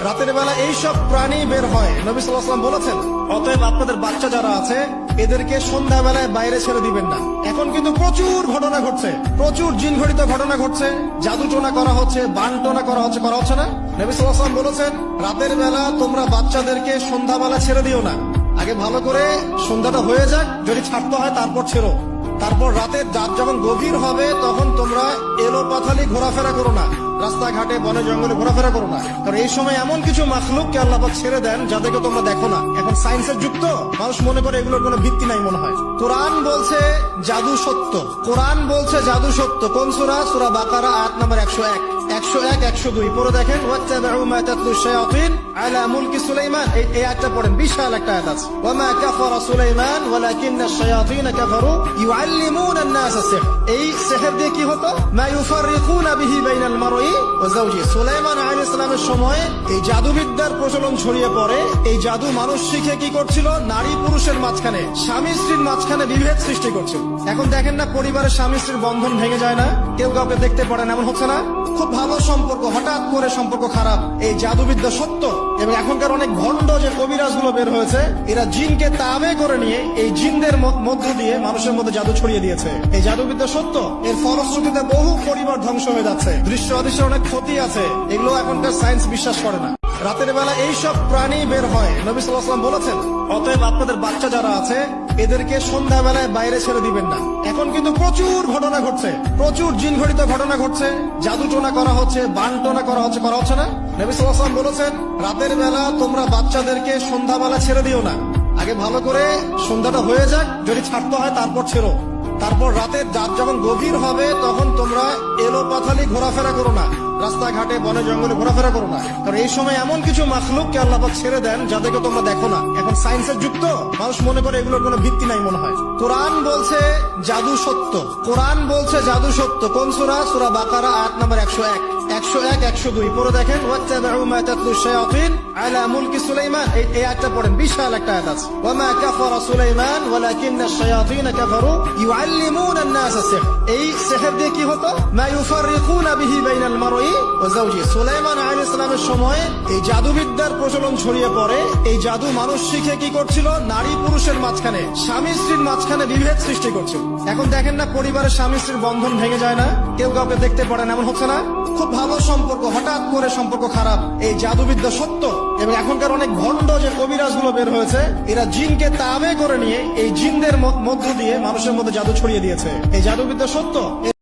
রাতের বেলা এইসব প্রাণী বের হয়, নবী সাল্লাল্লাহু আলাইহি ওয়াসাল্লাম বলেছেন, অতএব আপনাদের বাচ্চা যারা আছে এদেরকে সন্ধ্যাবেলায় বাইরে ছেড়ে দিবেন না। এখন কিন্তু প্রচুর ঘটনা ঘটছে, প্রচুর জিনঘটিত ঘটনা ঘটছে, জাদুটোনা করা হচ্ছে, বানটোনা করা হচ্ছে না। নবী সাল্লাল্লাহু আলাইহি ওয়াসাল্লাম বলেছেন, রাতের বেলা তোমরা বাচ্চাদেরকে সন্ধ্যাবেলা ছেড়ে দিও না, আগে ভালো করে সন্ধ্যাটা হয়ে যাক, যদি ছাড়তে হয় তারপর ছেড়ো। তারপর রাতের রাত যখন গভীর হবে তখন তোমরা এলোপাথালি ঘোরাফেরা করো না, রাস্তাঘাটে বনে জঙ্গলে ঘোরাফেরা করো না, কারণ এই সময় এমন কিছু মাখলুককে আল্লাহ পাক ছেড়ে দেন যাদেরকে তোমরা দেখো না। এখন সায়েন্সের যুগ তো, মানুষ মনে করে এগুলোর কোনো ভিত্তি নাই মনে হয়। কোরআন বলছে জাদু সত্য, কোরআন বলছে জাদু সত্য। কোন সূরা? সূরা বাকারা আয়াত নাম্বার 101, 101, 102 পড়ে দেখেন। ওয়াত্তাবিউ মা তাতলু শায়াতিন আলা মুলকি সুলাইমান, এই আয়াতটা পড়েন, বিশাল একটা আয়াত আছে। ওয়া মা কাফারা সুলাইমান ওয়ালাকিন্নাশ শায়াতিন কাফারু ইউআল্লিমুনা আন-নাস সিহর। এই সিহর দিয়ে কি হতো? মা ইউফাররিকুনা বিহি বাইনাল মারই ওয়া যাওজি। সুলাইমান আলাইহিস সালামের সময় এই জাদুবিদ্যার প্রচলন ছড়িয়ে পড়ে। এই জাদু মানুষ শিখে কি করছিল? নারী পুরুষের মাঝখানে, স্বামী স্ত্রীর মাঝখানে বিভেদ সৃষ্টি করছিল। এখন দেখেন না, পরিবারের স্বামী স্ত্রীর বন্ধন ভেঙে যায় না, কেউ কাউকে দেখতে পারে না, এমন হচ্ছে না? খুব ভালো সম্পর্ক হঠাৎ করে সম্পর্ক খারাপ। এই জাদুবিদ্যা সত্য। এবং এখনকার অনেক ভণ্ড যে কবিরাজগুলো বের হয়েছে, এরা জিনকে তাবে করে নিয়ে এই জিনদের মধ্য দিয়ে মানুষের মধ্যে জাদু ছড়িয়ে দিয়েছে। এই জাদুবিদ্যা সত্য। এর ফলশ্রুতিতে বহু পরিবার ধ্বংস হয়ে যাচ্ছে, দৃশ্য অদৃশ্যের অনেক ক্ষতি আছে, এগুলো এখনকার সায়েন্স বিশ্বাস করে না। রাতের বেলা এইসব প্রাণী বের হয়, নবী সাল্লাল্লাহু আলাইহি ওয়াসাল্লাম বলেছেন, অতএব আপনাদের বাচ্চা যারা আছে এদেরকে সন্ধ্যাবেলায় বাইরে ছেড়ে দিবেন না। এখন কিন্তু প্রচুর ঘটনা ঘটছে, প্রচুর জিনঘটিত ঘটনা ঘটছে, জাদুটোনা করা হচ্ছে, বানটোনা করা হচ্ছে না। নবী সাল্লাল্লাহু আলাইহি ওয়াসাল্লাম বলেছেন, রাতের বেলা তোমরা বাচ্চাদেরকে সন্ধ্যাবেলা ছেড়ে দিও না, আগে ভালো করে সন্ধ্যাটা হয়ে যাক, যদি ছাড়তে হয় তারপর ছেড়ো। তারপর রাতের রাত যখন গভীর হবে তখন তোমরা এলোপাথালি ঘোরাফেরা করো না, রাস্তাঘাটে বনে জঙ্গলে ঘোরাফেরা করো না, কারণ এই সময় এমন কিছু মাখলুককে আল্লাহ পাক ছেড়ে দেন যাদেরকে তোমরা দেখো না। এখন সায়েন্সের যুগ তো, মানুষ মনে করে এগুলোর কোনো ভিত্তি নাই মনে হয়। কোরআন বলছে জাদু সত্য, কোরআন বলছে জাদু সত্য। কোন সূরা? সূরা বাকারা আয়াত নাম্বার 101, 101, 102 পড়ে দেখেন। ওয়াত্তাবিউ মা তাতলু শায়াতিন আলা মুলকি সুলাইমান, এই আয়াতটা পড়েন, বিশাল একটা আয়াত আছে। ওয়া মা কাফারা সুলাইমান ওয়ালাকিন্নাশ শায়াতিন কাফারু ইউআল্লিমুনা আন-নাস সিহর। এই সিহর দিয়ে কি হতো? মা ইউফাররিকুনা বিহি বাইনাল মারই ওয়া যাওজি। সুলাইমান আলাইহিস সালামের সময় এই জাদুবিদ্যার প্রচলন ছড়িয়ে পড়ে। এই জাদু মানুষ শিখে কি করছিল? নারী পুরুষের মাঝখানে, স্বামী স্ত্রীর মাঝখানে বিভেদ সৃষ্টি করছিল। এখন দেখেন না, পরিবারের স্বামী স্ত্রীর বন্ধন ভেঙে যায় না, কেউ কাউকে দেখতে পারে না, এমন হচ্ছে না? খুব ভালো সম্পর্ক হঠাৎ করে সম্পর্ক খারাপ। এই জাদুবিদ্যা সত্য। এবং এখনকার অনেক ভণ্ড যে কবিরাজগুলো বের হয়েছে, এরা জিনকে তাবে করে নিয়ে এই জিনদের মধ্য দিয়ে মানুষের মধ্যে জাদু ছড়িয়ে দিয়েছে। এই জাদুবিদ্যা সত্য।